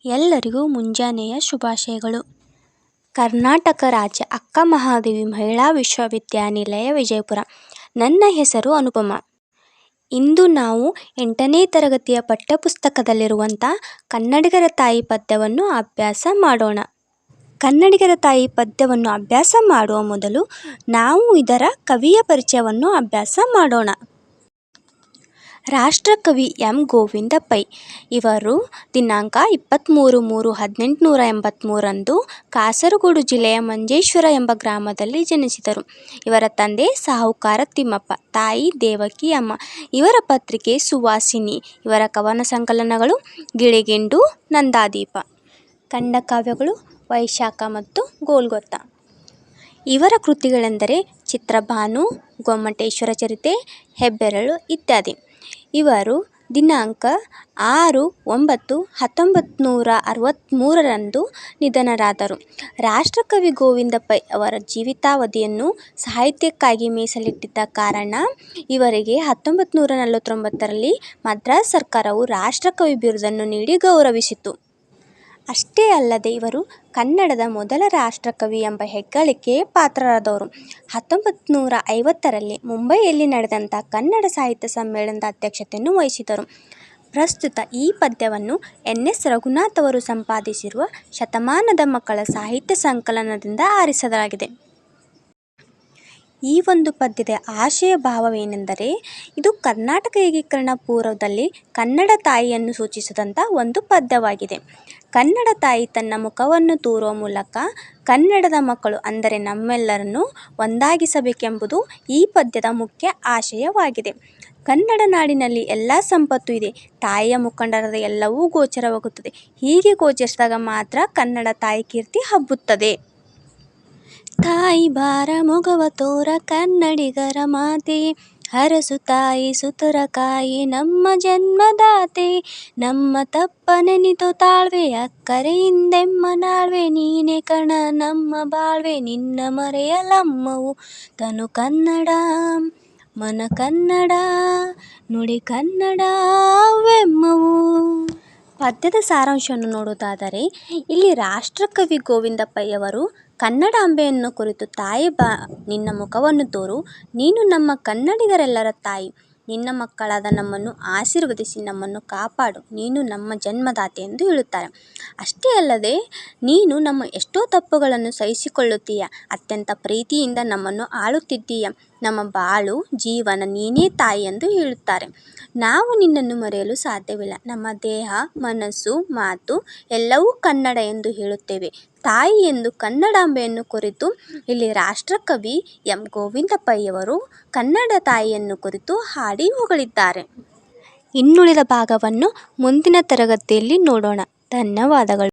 ಎಲ್ಲರಿಗೂ ಮುಂಜಾನೆಯ ಶುಭಾಶಯಗಳು. ಕರ್ನಾಟಕ ರಾಜ್ಯ ಅಕ್ಕ ಮಹಾದೇವಿ ಮಹಿಳಾ ವಿಶ್ವವಿದ್ಯಾನಿಲಯ ವಿಜಯಪುರ. ನನ್ನ ಹೆಸರು ಅನುಪಮ. ಇಂದು ನಾವು 8ನೇ ತರಗತಿಯ ಪಠ್ಯಪುಸ್ತಕದಲ್ಲಿರುವಂಥ ಕನ್ನಡಿಗರ ತಾಯಿ ಪದ್ಯವನ್ನು ಅಭ್ಯಾಸ ಮಾಡೋಣ. ಕನ್ನಡಿಗರ ತಾಯಿ ಪದ್ಯವನ್ನು ಅಭ್ಯಾಸ ಮಾಡುವ ಮೊದಲು ನಾವು ಇದರ ಕವಿಯ ಪರಿಚಯವನ್ನು ಅಭ್ಯಾಸ ಮಾಡೋಣ. ರಾಷ್ಟ್ರಕವಿ ಎಂ. ಗೋವಿಂದ ಪೈ. ಇವರು ದಿನಾಂಕ 23/3/1883 ಕಾಸರಗೋಡು ಜಿಲ್ಲೆಯ ಮಂಜೇಶ್ವರ ಎಂಬ ಗ್ರಾಮದಲ್ಲಿ ಜನಿಸಿದರು. ಇವರ ತಂದೆ ಸಾಹುಕಾರ ತಿಮ್ಮಪ್ಪ, ತಾಯಿ ದೇವಕಿ ಅಮ್ಮ. ಇವರ ಪತ್ರಿಕೆ ಸುವಾಸಿನಿ. ಇವರ ಕವನ ಸಂಕಲನಗಳು ಗಿಳಿಗಿಂಡು, ನಂದಾದೀಪ. ಖಂಡಕಾವ್ಯಗಳು ವೈಶಾಖ ಮತ್ತು ಗೋಲ್ಗೊತ್ತ. ಇವರ ಕೃತಿಗಳೆಂದರೆ ಚಿತ್ರಭಾನು, ಗೊಮ್ಮಟೇಶ್ವರ ಚರಿತೆ, ಹೆಬ್ಬೆರಳು ಇತ್ಯಾದಿ. ಇವರು ದಿನಾಂಕ 6/9/1963 ನಿಧನರಾದರು. ರಾಷ್ಟ್ರಕವಿ ಗೋವಿಂದ ಪೈ ಅವರ ಜೀವಿತಾವಧಿಯನ್ನು ಸಾಹಿತ್ಯಕ್ಕಾಗಿ ಮೀಸಲಿಟ್ಟಿದ್ದ ಕಾರಣ ಇವರಿಗೆ 1949ರಲ್ಲಿ ಮದ್ರಾಸ್ ಸರ್ಕಾರವು ರಾಷ್ಟ್ರಕವಿ ಬಿರುದನ್ನು ನೀಡಿ ಗೌರವಿಸಿತು. ಅಷ್ಟೇ ಅಲ್ಲದೆ ಇವರು ಕನ್ನಡದ ಮೊದಲ ರಾಷ್ಟ್ರಕವಿ ಎಂಬ ಹೆಗ್ಗಳಿಕೆಗೆ ಪಾತ್ರರಾದವರು. 1950ರಲ್ಲಿ ಮುಂಬಯಿಯಲ್ಲಿ ನಡೆದಂಥ ಕನ್ನಡ ಸಾಹಿತ್ಯ ಸಮ್ಮೇಳನದ ಅಧ್ಯಕ್ಷತೆಯನ್ನು ವಹಿಸಿದರು. ಪ್ರಸ್ತುತ ಈ ಪದ್ಯವನ್ನು ಎನ್.ಎಸ್. ರಘುನಾಥ್ ಅವರು ಸಂಪಾದಿಸಿರುವ ಶತಮಾನದ ಮಕ್ಕಳ ಸಾಹಿತ್ಯ ಸಂಕಲನದಿಂದ ಆರಿಸಲಾಗಿದೆ. ಈ ಒಂದು ಪದ್ಯದ ಆಶಯ ಭಾವವೇನೆಂದರೆ, ಇದು ಕರ್ನಾಟಕ ಏಕೀಕರಣ ಪೂರ್ವದಲ್ಲಿ ಕನ್ನಡ ತಾಯಿಯನ್ನು ಸೂಚಿಸಿದಂಥ ಒಂದು ಪದ್ಯವಾಗಿದೆ. ಕನ್ನಡ ತಾಯಿ ತನ್ನ ಮುಖವನ್ನು ತೋರುವ ಮೂಲಕ ಕನ್ನಡದ ಮಕ್ಕಳು ಅಂದರೆ ನಮ್ಮೆಲ್ಲರನ್ನು ಒಂದಾಗಿಸಬೇಕೆಂಬುದು ಈ ಪದ್ಯದ ಮುಖ್ಯ ಆಶಯವಾಗಿದೆ. ಕನ್ನಡ ನಾಡಿನಲ್ಲಿ ಎಲ್ಲ ಸಂಪತ್ತು ಇದೆ. ತಾಯಿಯ ಮುಖಂಡರಾದ ಎಲ್ಲವೂ ಗೋಚರವಾಗುತ್ತದೆ. ಹೀಗೆ ಗೋಚರಿಸಿದಾಗ ಮಾತ್ರ ಕನ್ನಡ ತಾಯಿ ಕೀರ್ತಿ ಹಬ್ಬುತ್ತದೆ. ತಾಯಿ ಬಾರ ಮೊಗವ ತೋರ ಕನ್ನಡಿಗರ ಮಾತೆ, ಹರಸು ತಾಯಿ ಸುತರ ಕಾಯಿ ನಮ್ಮ ಜನ್ಮದಾತೆ, ನಮ್ಮ ತಪ್ಪ ನೆನಿತು ತಾಳ್ವೆ ಅಕ್ಕರೆಯಿಂದೆಮ್ಮ ನಾಳ್ವೆ, ನೀನೆ ಕಣ ನಮ್ಮ ಬಾಳ್ವೆ ನಿನ್ನ ಮರೆಯಲಮ್ಮವು, ತನು ಕನ್ನಡ ಮನ ಕನ್ನಡ ನುಡಿ ಕನ್ನಡವೆಮ್ಮವು. ಪದ್ಯದ ಸಾರಾಂಶವನ್ನು ನೋಡುವುದಾದರೆ, ಇಲ್ಲಿ ರಾಷ್ಟ್ರಕವಿ ಗೋವಿಂದ ಪೈ ಅವರು ಕನ್ನಡಾಂಬೆಯನ್ನು ಕುರಿತು ತಾಯಿ ನಿನ್ನ ಮುಖವನ್ನು ತೋರು, ನೀನು ನಮ್ಮ ಕನ್ನಡಿಗರೆಲ್ಲರ ತಾಯಿ, ನಿನ್ನ ಮಕ್ಕಳಾದ ನಮ್ಮನ್ನು ಆಶೀರ್ವದಿಸಿ ನಮ್ಮನ್ನು ಕಾಪಾಡು, ನೀನು ನಮ್ಮ ಜನ್ಮದಾತೆ ಎಂದು ಹೇಳುತ್ತಾರೆ. ಅಷ್ಟೇ ಅಲ್ಲದೆ ನೀನು ನಮ್ಮ ಎಷ್ಟೋ ತಪ್ಪುಗಳನ್ನು ಸಹಿಸಿಕೊಳ್ಳುತ್ತೀಯ, ಅತ್ಯಂತ ಪ್ರೀತಿಯಿಂದ ನಮ್ಮನ್ನು ಆಳುತ್ತಿದ್ದೀಯ, ನಮ್ಮ ಬಾಳು ಜೀವನ ನೀನೇ ತಾಯಿ ಎಂದು ಹೇಳುತ್ತಾರೆ. ನಾವು ನಿನ್ನನ್ನು ಮರೆಯಲು ಸಾಧ್ಯವಿಲ್ಲ, ನಮ್ಮ ದೇಹ ಮನಸ್ಸು ಮಾತು ಎಲ್ಲವೂ ಕನ್ನಡ ಎಂದು ಹೇಳುತ್ತೇವೆ ತಾಯಿ ಎಂದು ಕನ್ನಡಾಂಬೆಯನ್ನು ಕುರಿತು ಇಲ್ಲಿ ರಾಷ್ಟ್ರಕವಿ ಎಂ. ಗೋವಿಂದ ಪೈ ಅವರು ಕನ್ನಡ ತಾಯಿಯನ್ನು ಕುರಿತು ಹಾಡಿ ಹೊಗಳಿದ್ದಾರೆ. ಇನ್ನುಳಿದ ಭಾಗವನ್ನು ಮುಂದಿನ ತರಗತಿಯಲ್ಲಿ ನೋಡೋಣ. ಧನ್ಯವಾದಗಳು.